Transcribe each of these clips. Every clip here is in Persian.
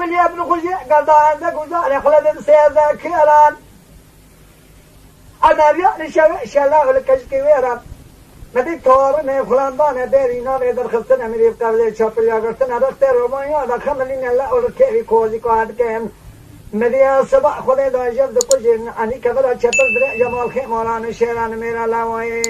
بلي ابن خجي قال عندك وزاري خلد سيادة كيران أنا بيعني شلاغ لكشكي ويران مدي تورنا فلان بانا بيرينا بيدر خلصنا مريف قبل شاپ ليا قرتنا دكتور رومانيا دا خملين الله وركي كوزي قاد كان مدي صباح خدي دا جبد كل اني كبر شطر در جمال خي مولانا شيران ميرا لاوي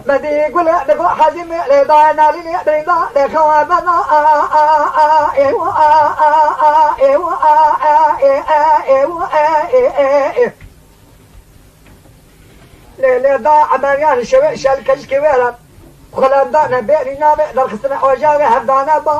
مدي يقول دفع حزم لدا ناري دريدا دخوا بنا لدا عمريان شوي شال كشكي ويرا خلندانا بيرينا بقدر خسنا وجاوي هدانا با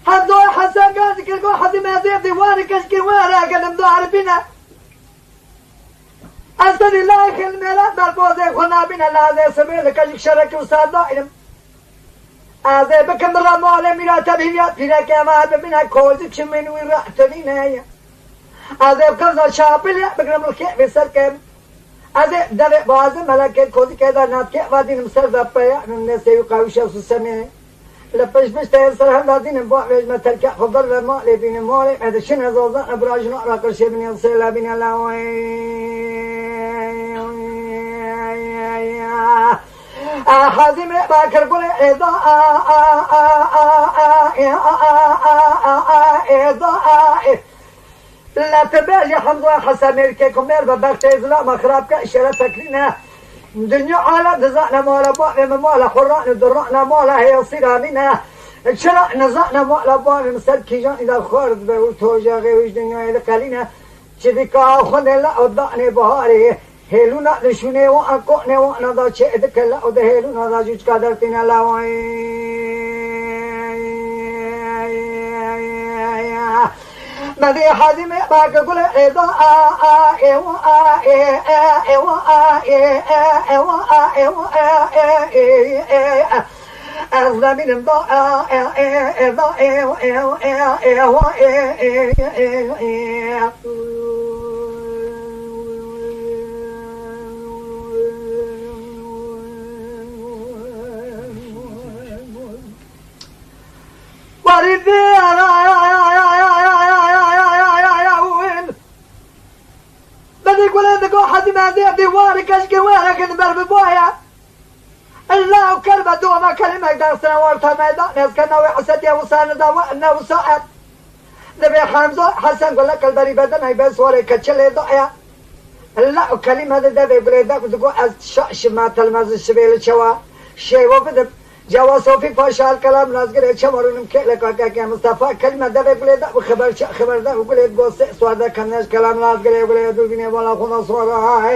هدول حسن قاسك القول حد ما زيد ديواني كشكي ويرا قدم دار بنا أستاذ الله خل ملا بالبوزة خنا بنا لازم سبيل كشك شرك وصاد دائم هذا بكم رمال ميرا تبيات فينا كما بنا كوزك شمن ويرحتنينا يا هذا بكم شابل بكم الكي بسر كم هذا ده بعض ملاك كوزي كذا ناتك وادين مسر ضبطيا الناس يقاوش السماء لبش بس تيسر هم لازم بوعج ما تركع خضر ما لبين مالي هذا شنو زوزان أبراج نقرأ كل شيء بني السلا بني الله حازم باكر قول إذا لا تبالي حمزة حسن ملككم مير ببخت إزلاء مخرابك إشارة تكلينا دنيا على دزعنا مالا بوعنا مالا حران درعنا مالا هي صيراننا شرع نزعنا مالا بوعنا مسد كيجان إذا خارج بوتوجا غيوش دنيا إذا قالينا شذكا خلنا لا أضعني بهاري هيلونا نشونه وأكونه وأنا ذا شيء ذكلا وده هيلونا ذا جوج قدرتنا لاوي مدي حازم باك قول إذا أصلا من الضاء بدي يقول عندك واحد ما زي ديوانك اشكي وينك نبرب بويا الله وكلمة دوما كلمة درسنا ورثة ميدان ناس كنا وحسد يا وصانا دواءنا وصاعد نبي حمزة حسن قول لك البري بدنا يبس وري كتشلي ضايع الله وكلمة هذا ده بيقول لك تقول الشاش ما تلمز الشبيل شوا شيء وبدب جوا صوفي فاشال كلام ناس قال شمرون مكلك يا مصطفى كلمة ده بيقول لك خبر خبر ده بيقول لك قصة سواد كناش كلام ناس قال يقول لك دوبني ولا خنا صورة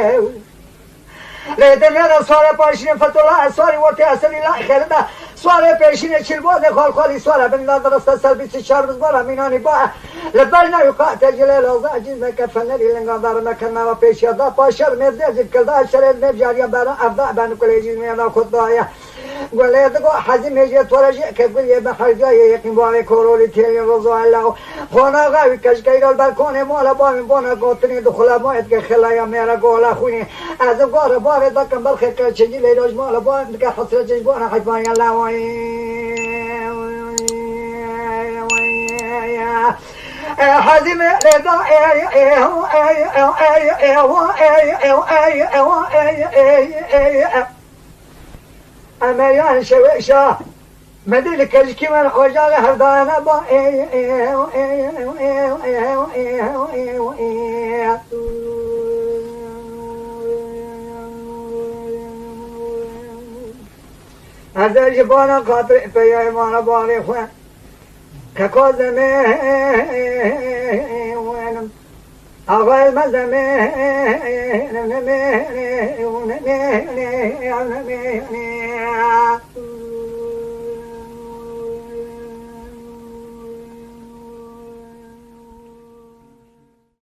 لكن أنا صورة باشين فتولا صورة وقتي أصلي لا خلنا صورة باشين شلبوه خال خالي صورة بن درست سلبي شهر بزبارة ميناني بقى لبلنا يقاتل جلال الله جينا كفنا لينغا دار مكاننا وبيش يدا باشر مزج كذا شرد نبجاريا برا أبدا بان كل جيل ميلا خدايا قال لي تقول حزم هجي تورجي كقول يا بحر جاي يقين بوامي كورولي تيجي رزق الله خونا غاوي كشكير البالكون مولا بوامي بونا قطني دخل موعد كخلايا ميرا قولا خويني از قارة بوامي ذاك بالخير كشجي ليروج مولا بوامي كحصر جيش بونا حجبان يلا حزم رضا أميان شويشة مدل كشكي من حجاج هردانا با هذا جبانا قاطر بيا ما باري خوان كقدمه وين أغل مزمه نمه